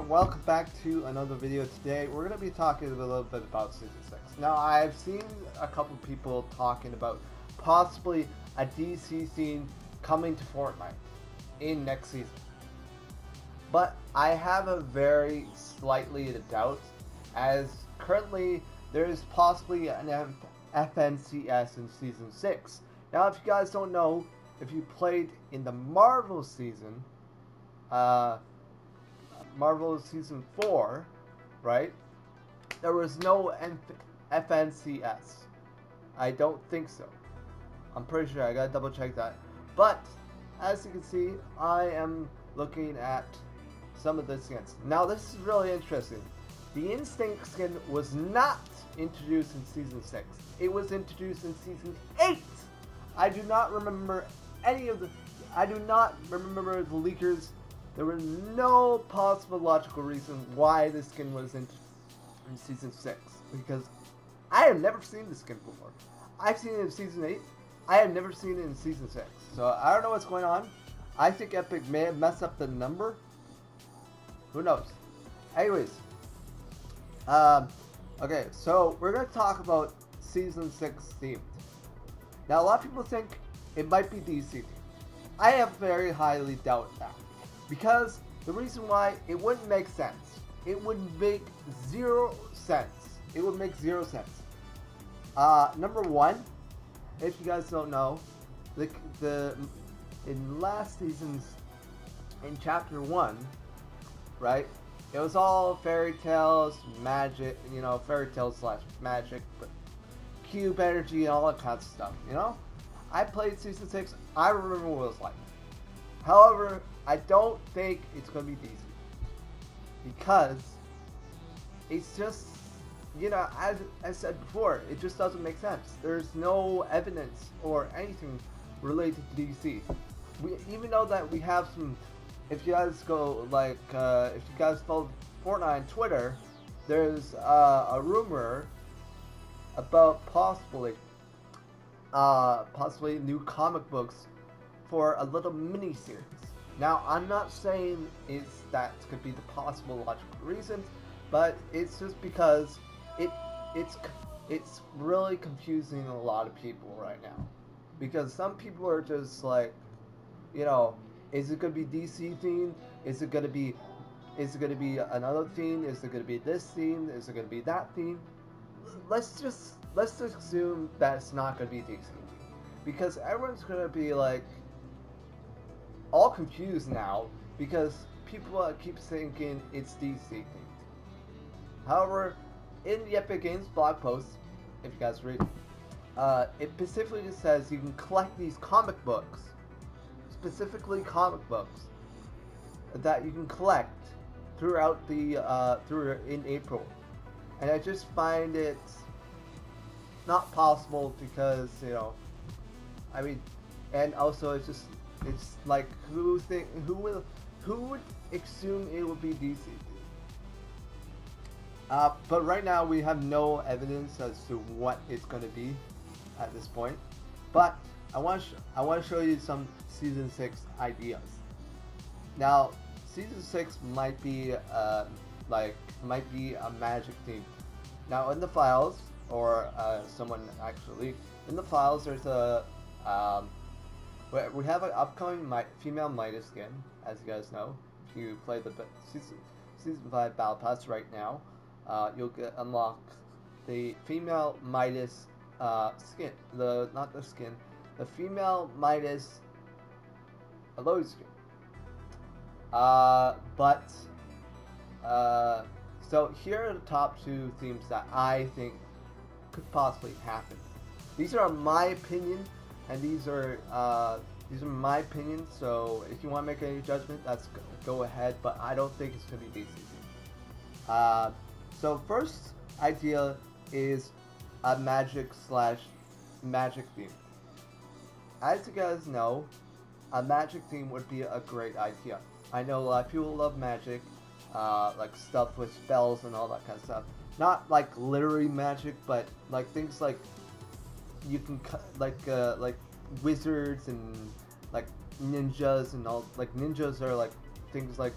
everyone, welcome back to another video. Today we're going to be talking a little bit about Season 6. Now I've seen a couple people talking about possibly a DC scene coming to Fortnite in next season. But I have a very slightly doubt, as currently there is possibly an FNCS in Season 6. Now if you guys don't know, if you played in the Marvel season, Marvel Season 4, right? There was no FNCS. I don't think so. I'm pretty sure. I gotta double check that. But, as you can see, I am looking at some of the skins. Now, this is really interesting. The Instinct skin was not introduced in Season 6. It was introduced in Season 8! I do not remember any of the... I do not remember the leakers. There was no possible logical reason why this skin was in Season 6. Because I have never seen this skin before. I've seen it in Season 8. I have never seen it in Season 6. So I don't know what's going on. I think Epic may have messed up the number. Who knows? Anyways. Okay, so we're going to talk about Season 6 themed. Now a lot of people think it might be DC themed. I have very highly doubt that. Because the reason why, it wouldn't make sense. It would make zero sense. It would make zero sense. Number one, if you guys don't know, in last season's, in Chapter 1, right, it was all fairy tales, magic, you know, fairy tales slash magic, but cube energy and all that kind of stuff, you know? I played Season 6, I remember what it was like. However, I don't think it's going to be DC. Because it's just, you know, as I said before, it just doesn't make sense. There's no evidence or anything related to DC. We even know that we have some, if you guys go, like, if you guys follow Fortnite on Twitter, there's a rumor about possibly new comic books for a little mini-series. Now, I'm not saying that could be the possible logical reason, but it's just because it's really confusing a lot of people right now. Because some people are just like, you know, is it gonna be DC themed? Is it gonna be another theme? Is it gonna be this theme? Is it gonna be that theme? Let's just assume that it's not gonna be DC themed, because everyone's gonna be like all confused now because people keep thinking it's DC themed. However, in the Epic Games blog post, if you guys read, it specifically says you can collect these comic books, specifically comic books that you can collect throughout the in April, and I just find it not possible because, you know, I mean, and also it's like who would assume it would be DC? But right now we have no evidence as to what it's going to be at this point. But I want to show you some Season 6 ideas. Now, Season 6 might be a magic theme. Now in the files, or someone actually in the files, there's a we have an upcoming female Midas skin, as you guys know. If you play the Season 5 Battle Pass right now, you'll unlock the female Midas skin. The female Midas Aloy skin. So here are the top two themes that I think could possibly happen. These are my opinion, and these are my opinion. So if you want to make any judgment, go ahead. But I don't think it's gonna be DC. So first idea is a magic theme. As you guys know, a magic theme would be a great idea. I know a lot of people love magic, like stuff with spells and all that kind of stuff. Not like literally magic, but like things like you can like wizards and like ninjas and all. Like ninjas are like things like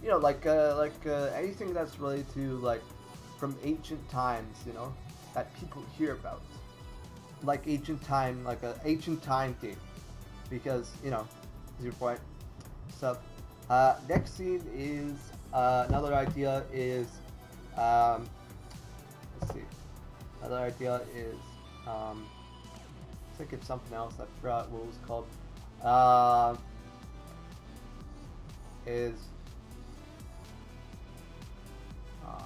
anything that's related to like from ancient times, that people hear about, like ancient time, like a ancient time game, because is your point. So, next scene is another idea is um, let's see, another idea is I think it's something else. I forgot what it was called. Is uh,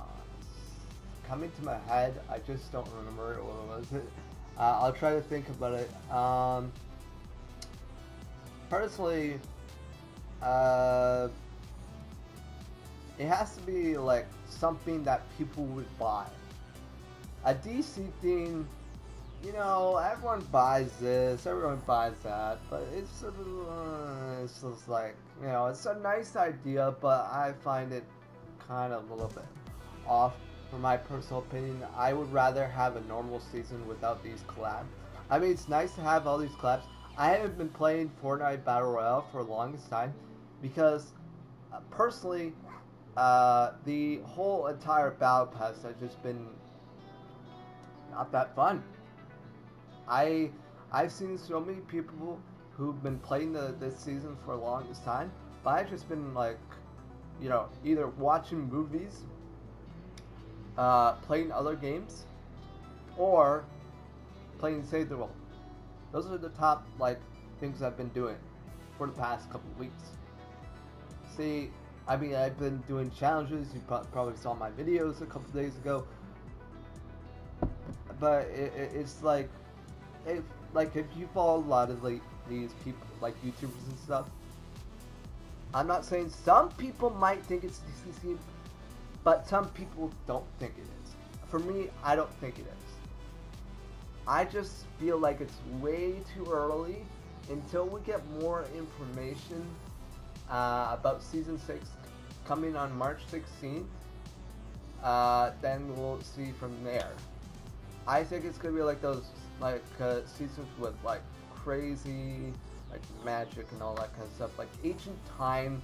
coming to my head. I just don't remember what was it. I'll try to think about it. Personally, uh, it has to be like something that people would buy. A DC theme, everyone buys this, everyone buys that, but it's just like, it's a nice idea, but I find it kind of a little bit off. For my personal opinion, I would rather have a normal season without these collabs. I mean, it's nice to have all these collabs. I haven't been playing Fortnite Battle Royale for the longest time because, personally, the whole entire Battle Pass has just been not that fun. I I've seen so many people who've been playing this season for the longest time, but I've just been like, either watching movies, playing other games, or playing Save the World. Those are the top like things I've been doing for the past couple of weeks. See, I mean, I've been doing challenges. You probably saw my videos a couple of days ago, but it's like if you follow a lot of like these people like YouTubers and stuff, I'm not saying some people might think it's DCC, but some people don't think it is. For me, I don't think it is. I just feel like it's way too early until we get more information about season 6 coming on March 16th. Then we'll see from there. I think it's gonna be like those seasons with like crazy like magic and all that kind of stuff, like ancient time.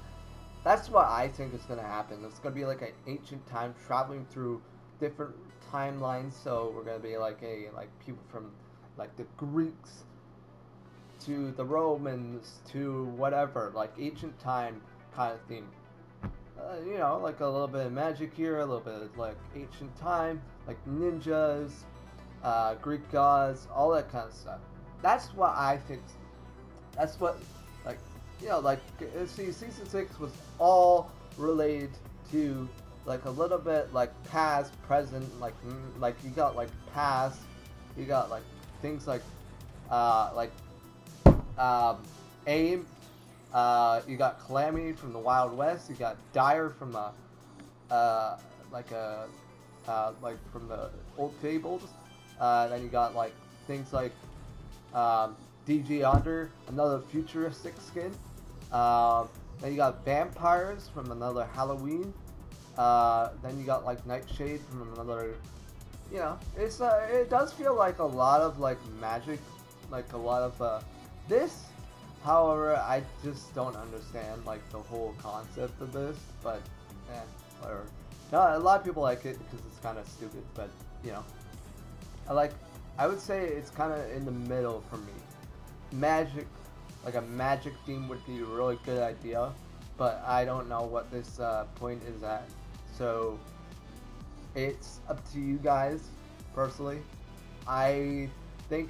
That's what I think is gonna happen. It's gonna be like an ancient time traveling through different timelines. So we're gonna be like people from like the Greeks to the Romans to whatever, like ancient time kind of theme. Like a little bit of magic here, a little bit of like ancient time, like ninjas, Greek gods, all that kind of stuff. That's what I think. That's what, like, see, season 6 was all related to, like, a little bit, like, past, present, like, you got, like, past, you got, like, things like, AIM, you got Calamity from the Wild West, you got Dire from uh, like, a, from the old fables, then you got, like, things like, DG Under, another futuristic skin. Then you got vampires from another Halloween. Then you got like Nightshade from another. It does feel like a lot of like magic, like a lot of this. However, I just don't understand like the whole concept of this. But whatever. No, a lot of people like it because it's kind of stupid. But I like. I would say it's kind of in the middle for me. Magic, like a magic theme would be a really good idea, but I don't know what this point is at. So it's up to you guys. Personally, I think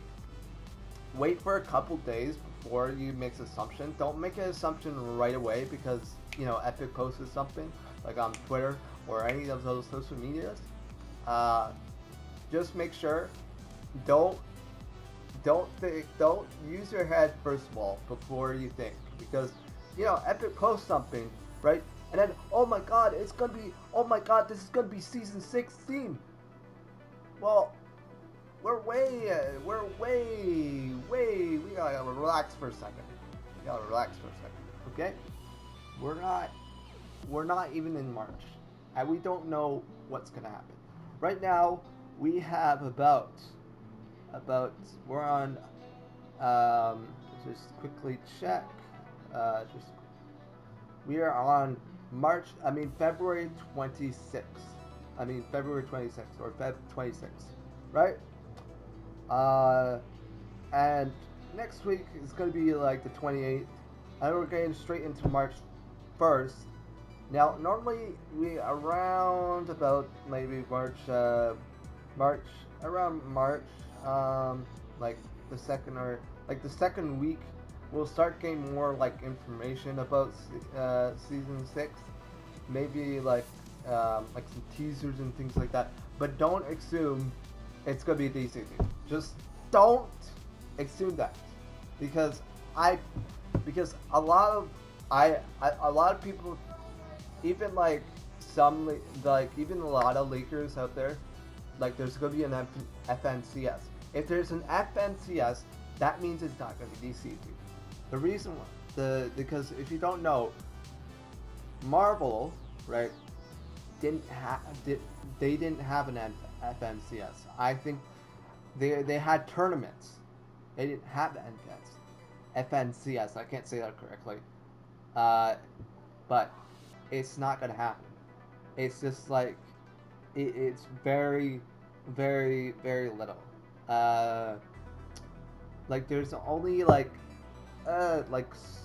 wait for a couple days before you make an assumption. Don't make an assumption right away because Epic posted something like on Twitter or any of those social medias. Just make sure. Don't use your head first of all before you think, because Epic posts something, right, and then oh my god this is gonna be season 16. Well, we gotta relax for a second. Okay? We're not even in March, and we don't know what's gonna happen. Right now we have about we're on just quickly check just we are on February 26th. February 26th or Feb 26th, right? Uh, and next week is gonna be like the 28th, and we're getting straight into March 1st. Now, normally we around about maybe March around March, like the second or like the second week, we'll start getting more like information about season 6. Maybe like some teasers and things like that. But don't assume it's gonna be DC theme. Just don't assume that, because I because a lot of people, even like some like even a lot of leakers out there, like there's gonna be an FNCS. If there's an FNCS, that means it's not gonna be DC theme. The reason why, because if you don't know, Marvel, right, they didn't have an FNCS. I think they had tournaments. They didn't have FNCS. I can't say that correctly. Uh, but it's not gonna happen. It's just like it's very, very, very little. Uh, like there's only like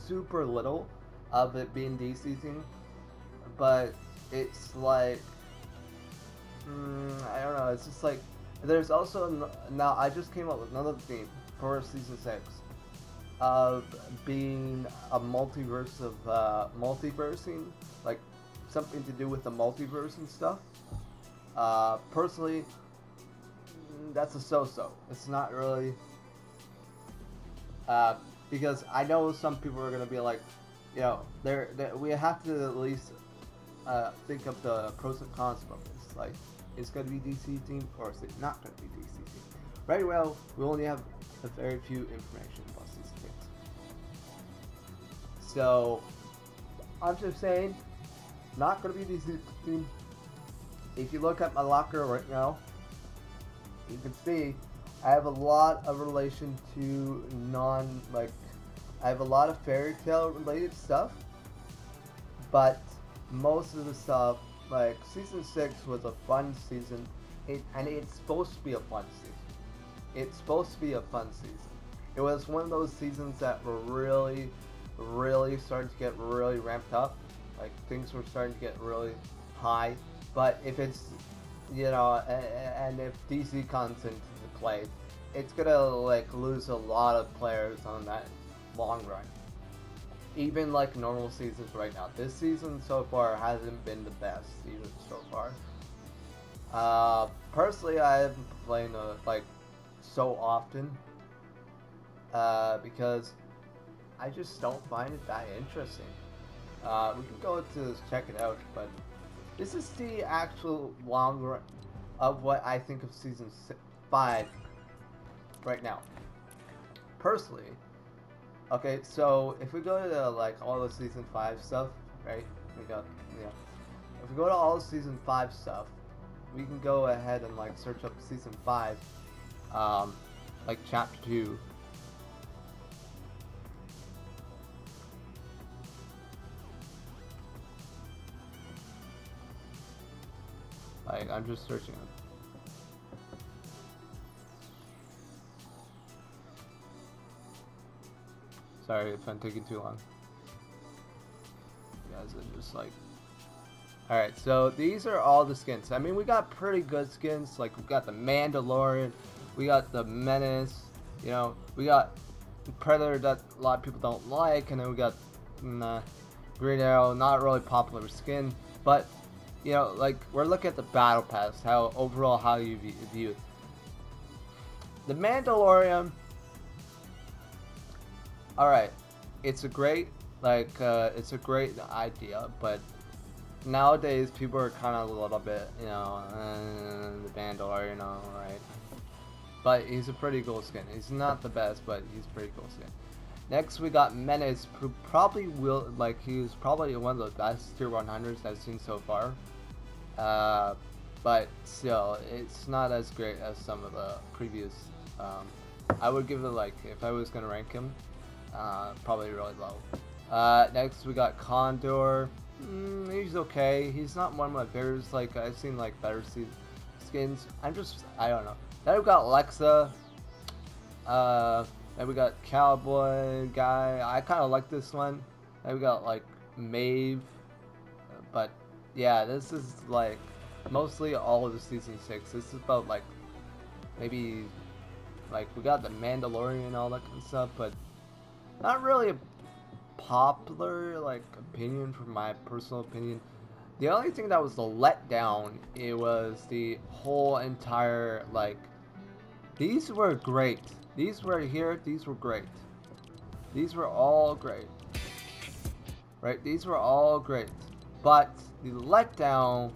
super little of it being DC thing, but it's like I don't know. It's just like there's also now I just came up with another theme for season 6 of being a multiverse of multiversing, like something to do with the multiverse and stuff. Personally, that's a so-so. It's not really because I know some people are gonna be like, we have to at least think of the pros and cons of this. Like, it's gonna be DC themed or is it not gonna be DC themed? Right. Well, we only have a very few information about these things. So I'm just saying, not gonna be DC themed. If you look at my locker right now, you can see I have a lot of relation to I have a lot of fairy tale related stuff, but most of the stuff, like season 6 was a fun season, and it's supposed to be a fun season. It's supposed to be a fun season. It was one of those seasons that were really, really starting to get really ramped up. Like things were starting to get really high. But if it's, and if DC comes into play, it's gonna like lose a lot of players on that long run. Even like normal seasons right now. This season so far hasn't been the best season so far. Personally, I haven't been playing like so often because I just don't find it that interesting. We can go to check it out, but this is the actual long run of what I think of season 5 right now. Personally, okay, so if we go to like all the season 5 stuff, right? If we go to all the season 5 stuff, we can go ahead and like search up season 5, like chapter 2. Like I'm just searching it. Sorry if I'm taking too long. You guys are just like... Alright, so these are all the skins. I mean, we got pretty good skins. Like, we got the Mandalorian. We got the Menace. We got Predator that a lot of people don't like. And then we got Green Arrow, not really popular skin. But, like, we're looking at the Battle Pass. How you view it. The Mandalorian... Alright, it's a great idea, but nowadays people are kind of a little bit, the Mandalorian, right? But he's a pretty cool skin. He's not the best, but he's a pretty cool skin. Next we got Menace, who probably he's probably one of the best tier 100s I've seen so far. But still, it's not as great as some of the previous. I would give it if I was gonna rank him. Probably really low. Next we got Condor. He's okay. He's not one of my favorites. Like, I've seen like better skins. I don't know. Then we got Alexa. Then we got Cowboy guy. I kind of like this one. Then we got like Maeve. But yeah, this is like mostly all of the season 6. This is about like maybe like we got the Mandalorian and all that kind of stuff, but not really a popular like opinion from my personal opinion. The only thing that was the letdown, it was the whole entire like these were great. These were here, these were great. These were all great. Right? These were all great. But the letdown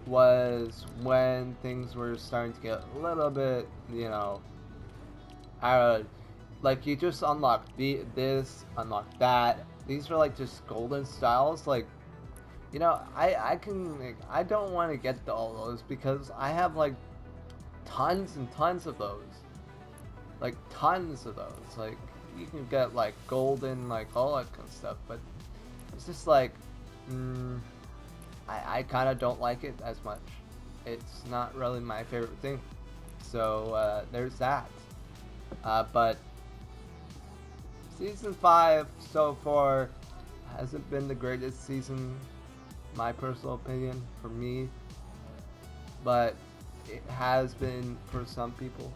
was when things were starting to get a little bit, you know, like you just unlock this, unlock that. These were like just golden styles. Like, you know, I don't want to get all those because I have like tons and tons of those. Like tons of those. Like you can get like golden, like all that kind of stuff. But it's just like, I kind of don't like it as much. It's not really my favorite thing. So there's that. But season 5 so far hasn't been the greatest season, my personal opinion, for me. But it has been for some people.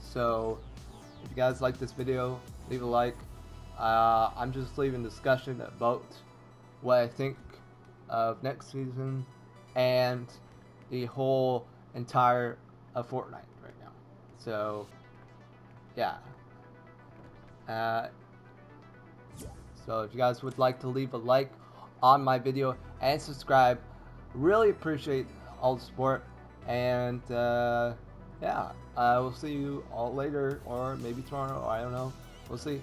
So if you guys like this video, leave a like. I'm just leaving discussion about what I think of next season and the whole entire of Fortnite right now. So yeah. So if you guys would like to leave a like on my video and subscribe, really appreciate all the support. And yeah, we'll see you all later, or maybe tomorrow, or I don't know. We'll see.